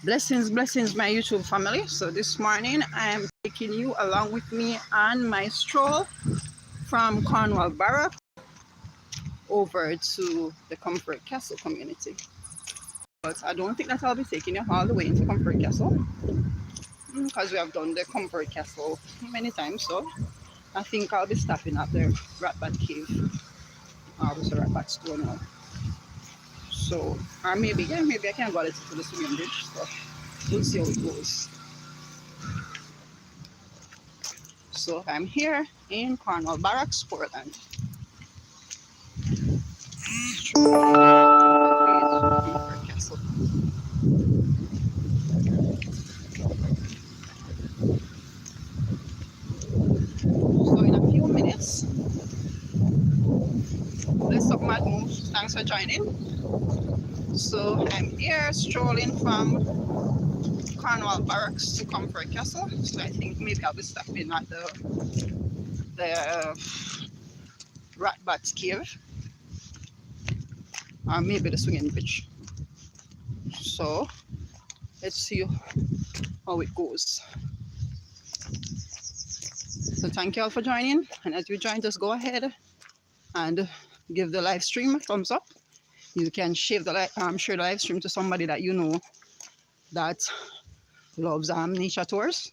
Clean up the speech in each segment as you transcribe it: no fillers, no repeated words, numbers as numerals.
Blessings, my YouTube family. So this morning I am taking you along with me on my stroll from Cornwall Barracks over to the Comfort Castle community. But I don't think that I'll be taking you all the way into Comfort Castle because we have done the Comfort Castle many times. So I think I'll be stopping at the Ratbat Cave. Was the Ratbat Stone now. So, or maybe I can go a little to the swimming bridge. So we'll see how it goes. So I'm here in Cornwall Barracks, Portland. Castle. So in a few minutes, let's talk about moves. Thanks for joining. So I'm here strolling from Cornwall Barracks to Comfort Castle. So I think maybe I'll be stopping at the Ratbat Cave or maybe the swinging bridge. So let's see how it goes. So thank you all for joining, and as you join, just go ahead and give the live stream a thumbs up. You can share the live stream to somebody that you know that loves nature tours.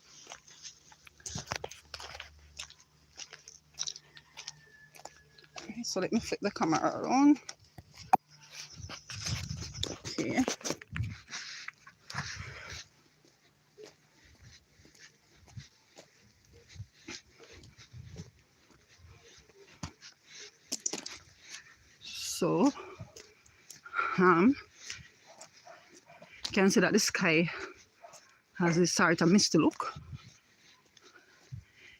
Okay, so let me flip the camera around. Okay. So you can see that the sky has this sort of misty look.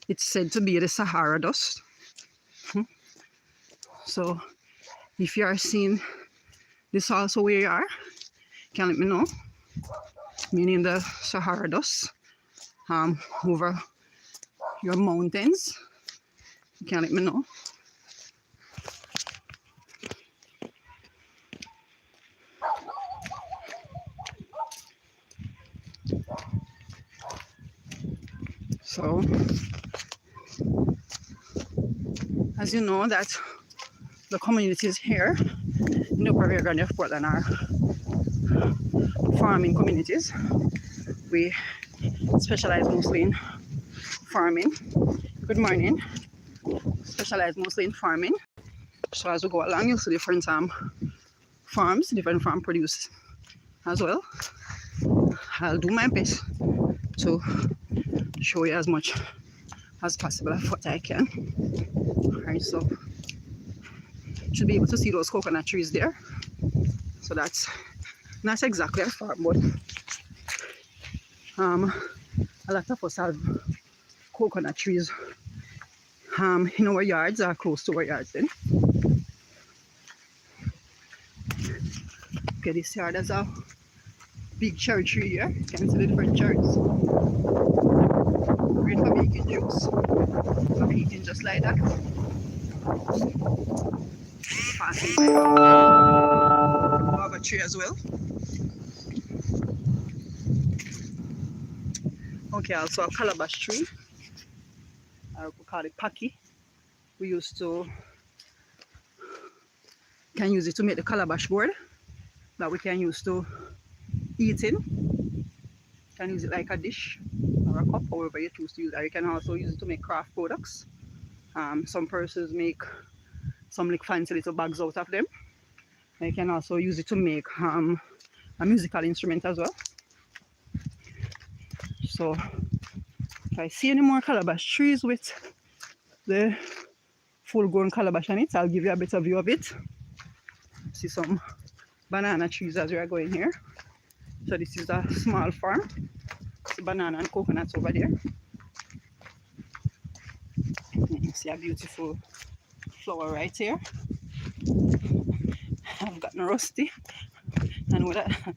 It's said to be the Sahara dust. So if you are seeing this also where you are, can let me know. Meaning the Sahara dust over your mountains. You can let me know. So, as you know, that the communities here in the Upper Rio Grande of Portland are farming communities. We specialize mostly in farming. Good morning. Specialize mostly in farming. So as we go along, you'll see different farms, different farm produce as well. I'll do my best to show you as much as possible of what I can. Alright, so you should be able to see those coconut trees there. So that's not exactly a farm, but a lot of us have coconut trees in our yards or close to our yards then. Okay, this yard has a big cherry tree here. You can see the different cherries. Great for making juice. For eating just like that. Passing by guava tree as well. Okay, also a calabash tree. We call it paki. We can use it to make the calabash board that we can use to eat in. You can use it like a dish or a cup, however you choose to use it. You can also use it to make craft products. Some persons make some like fancy little bags out of them. And you can also use it to make a musical instrument as well. So if I see any more calabash trees with the full-grown calabash on it, I'll give you a better view of it. See some banana trees as we are going here. So this is a small farm. See banana and coconuts over there. You see a beautiful flower right here. I've gotten rusty. And with that,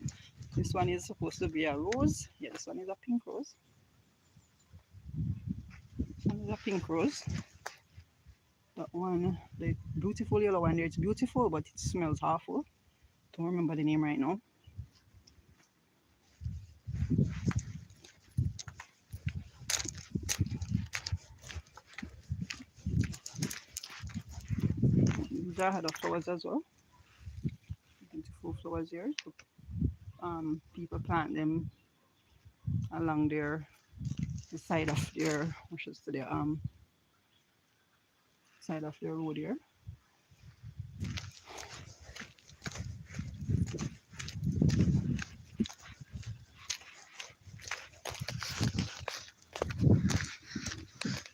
this one is supposed to be a rose. Yeah, this one is a pink rose. This one is a pink rose. That one, the beautiful yellow one there, it's beautiful, but it smells awful. Don't remember the name right now. are other flowers as well. Beautiful flowers here. So, people plant them along the side of their, I should say, the side of their road here.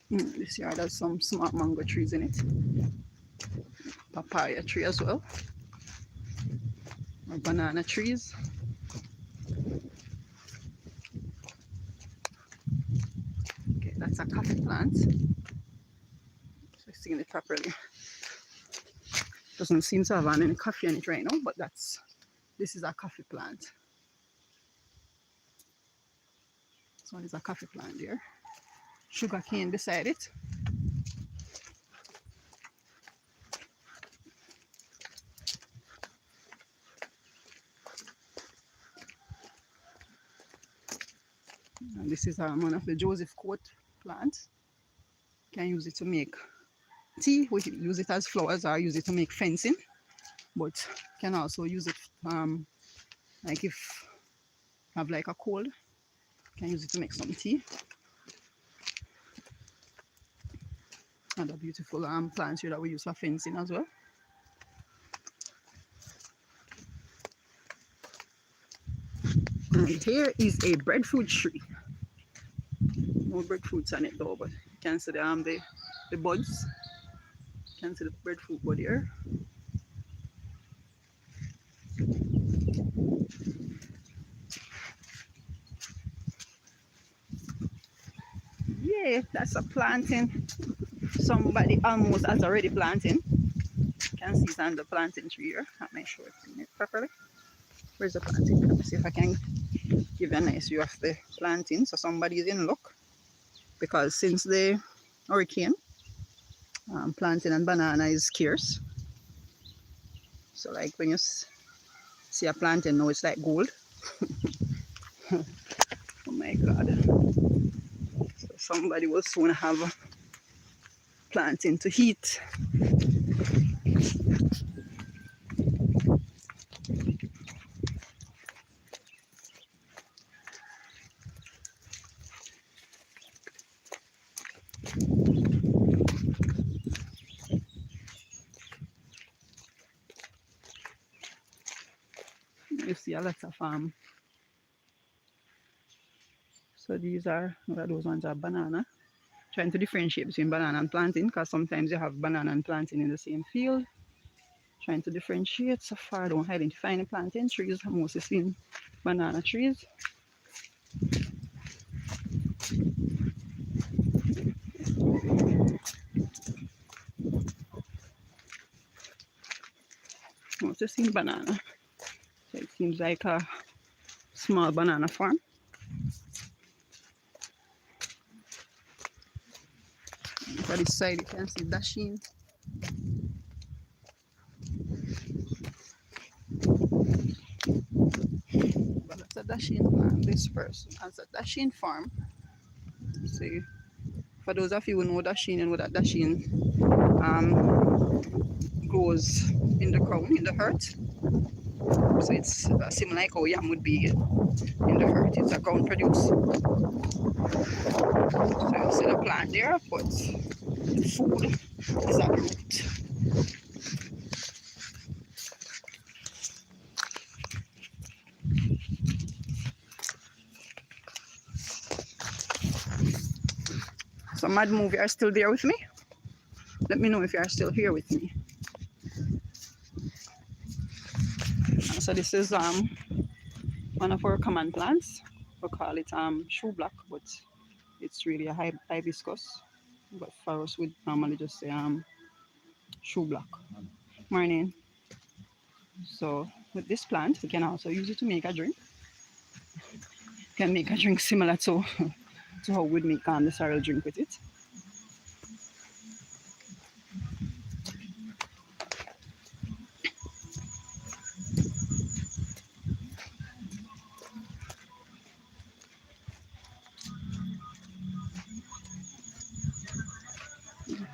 This yard has some smart mango trees in it. Papaya tree as well. Or banana trees. Okay, that's a coffee plant. So I've seen it properly. Doesn't seem to have any coffee in it right now, but this is a coffee plant. This one is a coffee plant there. Sugar cane beside it. And this is one of the Joseph coat plants. You can use it to make tea. We use it as flowers or use it to make fencing. But you can also use it like if you have like a cold, you can use it to make some tea. Another beautiful plants here that we use for fencing as well. And here is a breadfruit tree. No breadfruits on it though, but you can see the buds. You can see the breadfruit bud here. Yeah, that's a planting. Somebody almost has already planting. You can see it's on the planting tree here. Let me show it properly. Where's the planting? Let me see if I can give you a nice view of the planting. So somebody is in luck because since the hurricane, planting and banana is scarce. So like when you see a planting now, it's like gold. Oh my God. So somebody will soon have a planting to eat. You see a lot of so these are, those ones are banana. Trying to differentiate between banana and plantain because sometimes you have banana and plantain in the same field. Trying to differentiate. So far I don't identify any plantain trees. I'm mostly seeing banana trees. Mostly seeing banana. So it seems like a small banana farm. On this side you can see dasheen. But that's a dasheen farm. This person has a dasheen farm. See, for those of you who know dasheen and what that dasheen grows in the ground, in the earth. So it's similar like how yam would be in the earth. It's a ground produce. So you see the plant there, but the food is at the root. So Mad Move, you are still there with me? Let me know if you are still here with me. So this is one of our common plants. We call it shoe block, but it's really a hibiscus. But for us, we normally just say shoe block. Morning. So with this plant, we can also use it to make a drink. You can make a drink similar to how we'd make the cereal drink with it.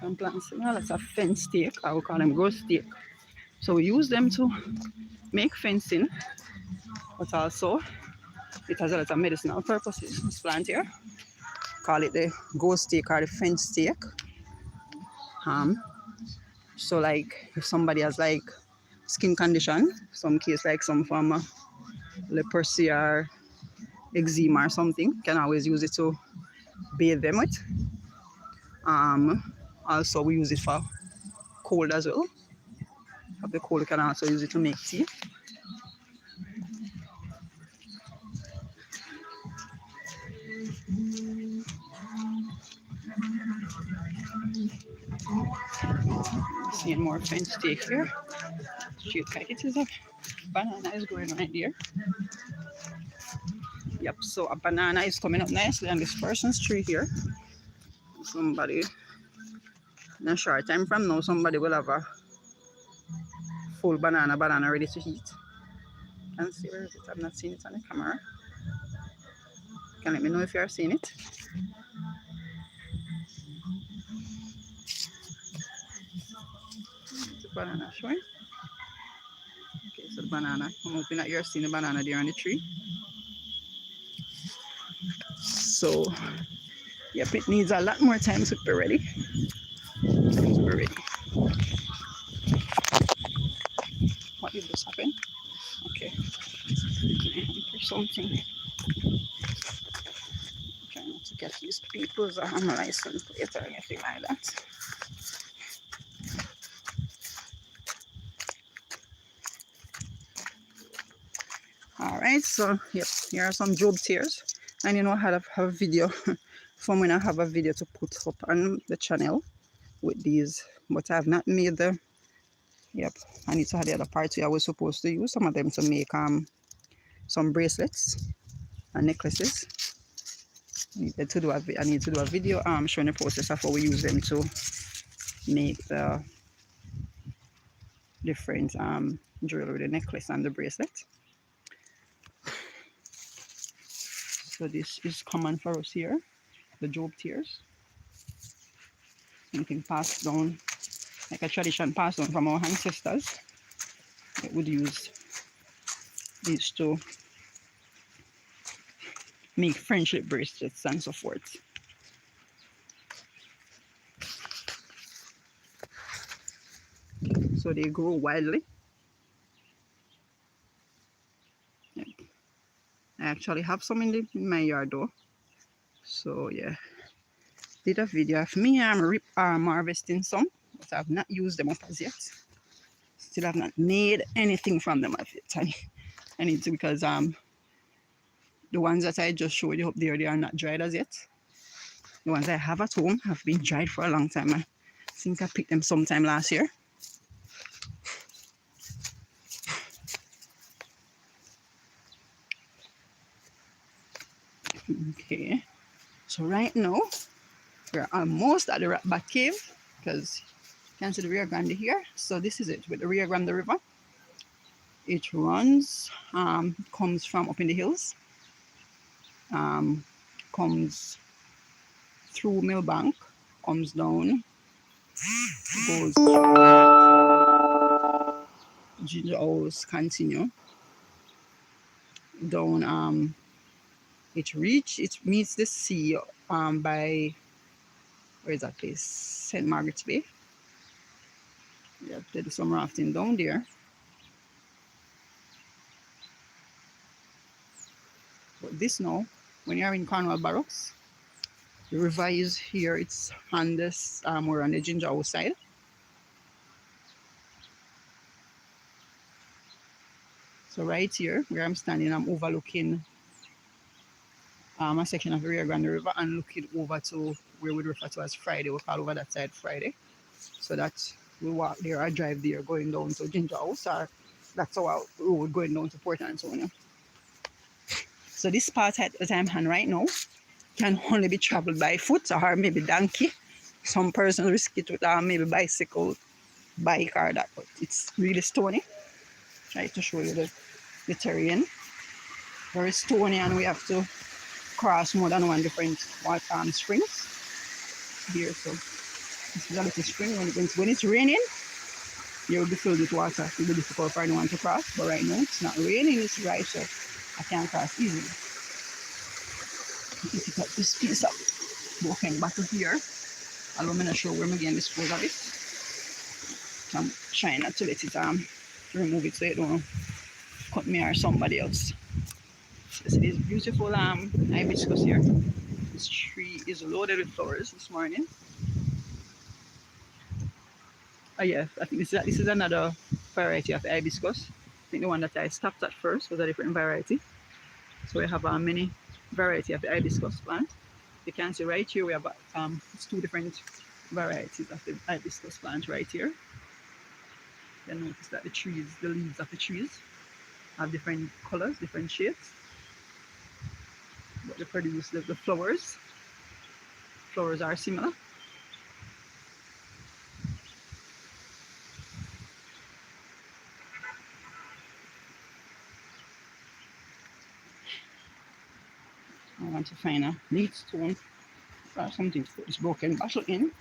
I'm planting lots of fence stake. I would call them growth stake. So we use them to make fencing, but also it has a lot of medicinal purposes. This plant here, call it the ghost stake or the fence stake. So like if somebody has like skin condition, some case like some form of leprosy or eczema or something, can always use it to bathe them with. Also we use it for cold as well. Of the cold, you can also use it to make tea. Seeing more fence stake here. Straight packages of banana is growing right there. Yep, so a banana is coming up nicely on this person's tree here. Somebody, in a short time from now, somebody will have a full banana ready to eat. Can see where is it? I've not seen it on the camera. Can let me know if you are seeing it. It's a banana showing. Okay, so the banana. I'm hoping that you're seeing the banana there on the tree. So, yep, it needs a lot more time to be ready. What did this happen? Okay. For something. I'm trying not to get these people's license plate or anything like that. Alright, so yep, here are some job tears. And you know I have a video from when I have a video to put up on the channel with these, but I have not made the I need to have the other parts I was supposed to use some of them to make some bracelets and necklaces. I need to do a video showing the process of how we use them to make the different jewelry, the necklace and the bracelet. So this is common for us here, the job tears. Something passed down, like a tradition passed down from our ancestors. They would use these to make friendship bracelets and so forth. So they grow wildly. Yep. I actually have some in my yard though. So yeah, did a video of me harvesting some, but I've not used them up as yet. Still have not made anything from them as yet. I need to, because the ones that I just showed you up there, they are not dried as yet. The ones I have at home have been dried for a long time. I think I picked them sometime last year. Okay, so right now we're almost at the Rat Bat Cave, because you can see the Rio Grande here. So this is it with the Rio Grande River. It runs, comes from up in the hills, comes through Millbank, comes down, goes Ginger House, continue down. It meets the sea by, where is that place? St. Margaret's Bay. Yeah, did some rafting down there. But this now, when you're in Cornwall Barrocks, the river is here. It's on this, we're on the Ginger House side. So right here, where I'm standing, I'm overlooking a section of the Rio Grande River and looking over to where we refer to as Friday. We call over that side Friday. So that we walk there or drive there going down to Ginger House, or that's our road going down to Port Antonio. So this part that I'm on right now can only be traveled by foot or maybe donkey. Some person risk it with maybe bicycle, bike or that, but it's really stony. Try to show you the terrain. Very stony, and we have to cross more than one different springs here. So This is a little spring. When it's raining, you will be filled with water. It will be difficult for anyone to cross. But right now, it's not raining, it's dry, so I can cross easily. You pick up this piece of broken bottle here. Although I'm not sure where I'm going to dispose of it. I'm trying not to let it remove it so it don't cut me or somebody else. So this is beautiful hibiscus here. This tree is loaded with flowers this morning. Oh yeah, I think this is another variety of hibiscus. I think the one that I stopped at first was a different variety. So we have many variety of the hibiscus plant. You can see right here we have it's two different varieties of the hibiscus plant right here. You notice that the leaves of the trees have different colors, different shades. But they produce the flowers. Flowers are similar. I want to find a neat stone or something to put this broken bottle in.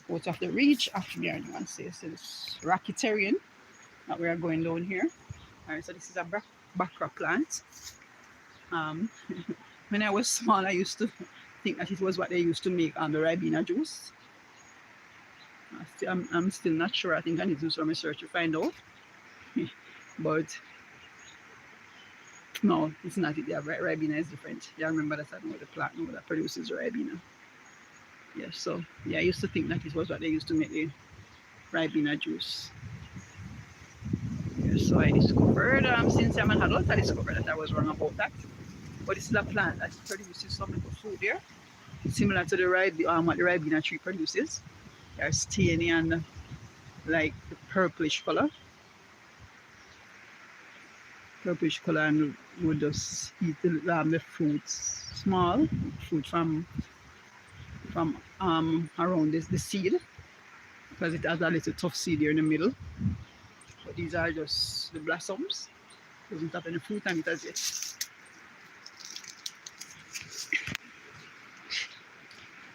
Out of the reach of the anyone says this rocky terrain that we are going down here. Alright, so this is a bakra plant. When I was small, I used to think that it was what they used to make the Ribena juice. I'm still not sure. I think I need to do some research to find out. But no, it's not it. Yeah, Ribena is different. Yeah, I remember that I know the plant that produces Ribena. Yeah, so yeah, I used to think that it was what they used to make the Ribena juice. Yeah, so I discovered, since I'm an adult, I discovered that I was wrong about that. But this is a plant that produces some little food there, similar to what the Ribena tree produces. They're staining and like the purplish color. And would just eat the fruits, small fruit from around the seed, because it has a little tough seed here in the middle. But these are just the blossoms. Doesn't have any fruit on it as yet.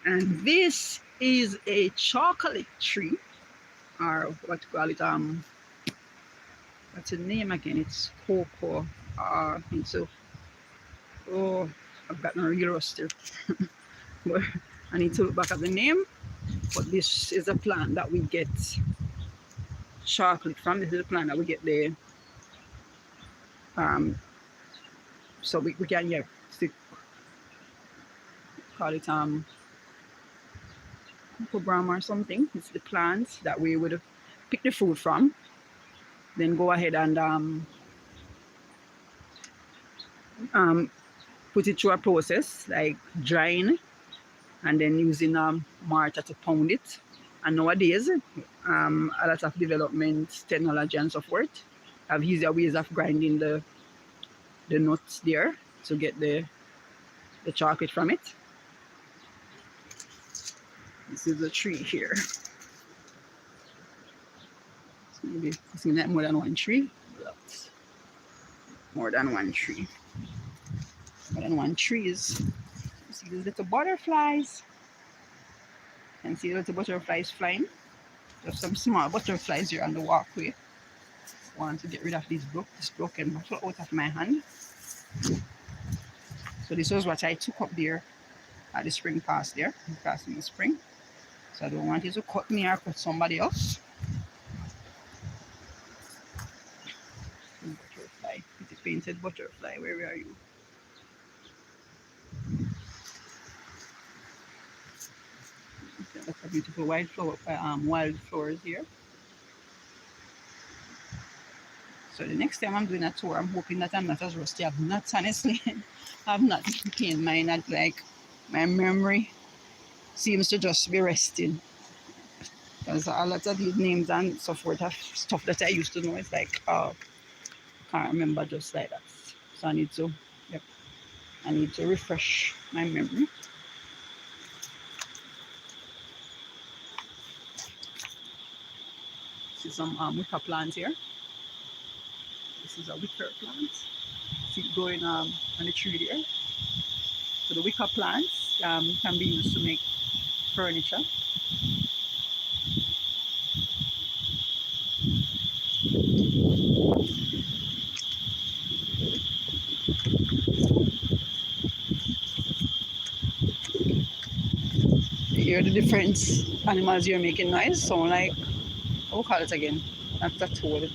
And this is a chocolate tree, or what you call it, what's the name again? It's cocoa. I think so. Oh, I've gotten really rusty. But I need to look back at the name. But this is a plant that we get chocolate from. This is a plant that we get the so we can call it Cobram or something. It's the plant that we would pick the fruit from, then go ahead and put it through a process like drying, and then using mortar to pound it. And nowadays, a lot of development technology and so forth have easier ways of grinding the nuts there to get the chocolate from it. This is a tree here. Maybe it's not more than one tree. More than one tree. More than one trees. You see these little butterflies. You can see the little butterflies flying. There's some small butterflies here on the walkway. I want to get rid of this broken bottle out of my hand. So this was what I took up there at the spring past there. Past in the spring. So I don't want it to cut me or cut somebody else. Butterfly, pretty painted butterfly, where are you? That's a beautiful wild flowers here. So the next time I'm doing a tour, I'm hoping that I'm not as rusty. I've not, honestly, I've not retained mine. Not like my memory seems to just be resting. Because a lot of these names and so forth have stuff that I used to know. It's like, oh, can't remember just like that. So I need to refresh my memory. This is some wicker plants here. This is a wicker plant. See it growing on the tree there. So the wicker plants can be used to make furniture. hear the different animals here making noise. Sound like, what we call it again? That's a toad. I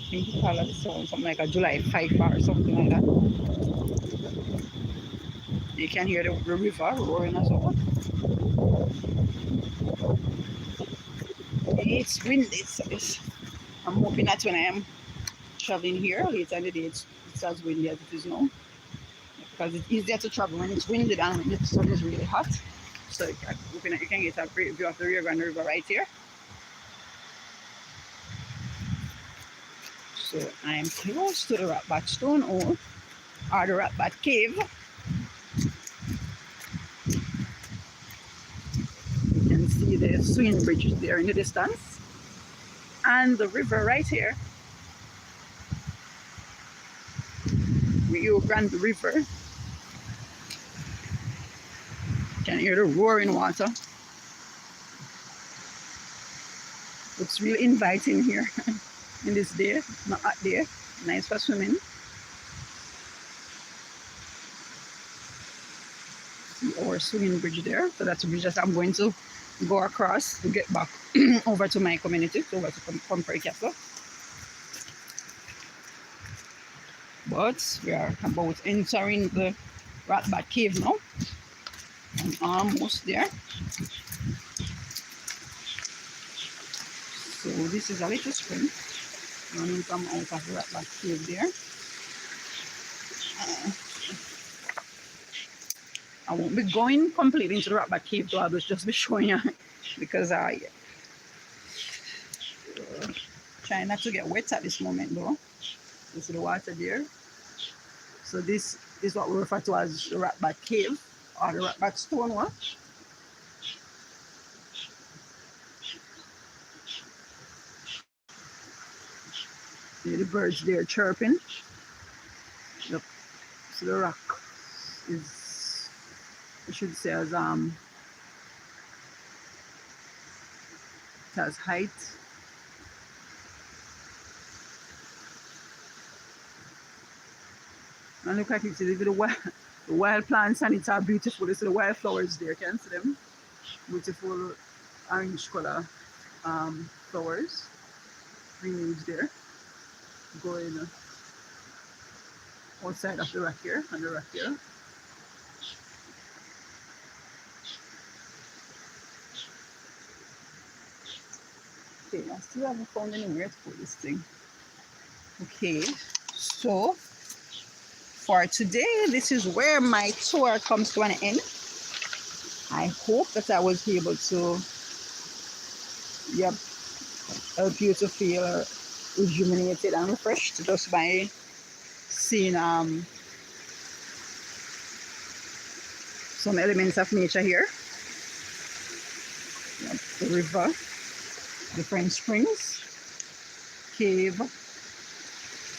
think we call it something like a July 5 or something like that. You can hear the river roaring as well. It's windy, I'm hoping that when I am traveling here later in the day, it's as windy as it is now. Because it's easier to travel when it's windy than when the sun is really hot. So I'm hoping that you can get a great view of the Rio Grande River right here. So I am close to the Ratbat Stone Hole, or the Ratbat Cave. You can see the swing bridge there in the distance. And the river right here, Rio Grande River. You can hear the roaring water. Looks really inviting here in this day, not hot day. Nice for swimming. See our swinging bridge there. So that's a bridge that I'm going to go across to get back over to my community, over to Compre Castle. But we are about entering the Ratbat Cave now. I'm almost there. So this is a little spring running from out of the Ratbat Cave there. I won't be going completely into the Ratbat Cave, though I will just be showing you because I trying not to get wet at this moment though. You see the water there. So this is what we refer to as the Ratbat Cave or the Ratbat Stone Wall. See the birds there chirping. Look, so the rock is, I should say, as it has height. And look like you see the wild plants, and it's are beautiful. You see the wildflowers there, can you see them? Beautiful orange color flowers, green leaves there, going outside of the rock here, and the rock here. Okay, I still haven't found anywhere to put this thing. Okay, so for today, this is where my tour comes to an end. I hope that I was able to help you to feel rejuvenated and refreshed just by seeing some elements of nature here. The river, different springs, cave,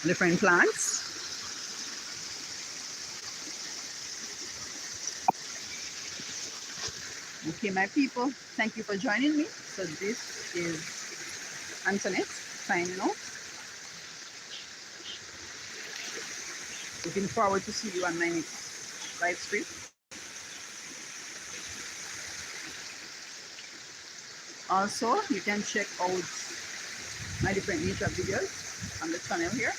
different plants. Okay, my people, thank you for joining me. So this is Antoinette signing out. Looking forward to see you on my next live stream. Also, you can check out my different nature videos on the channel here.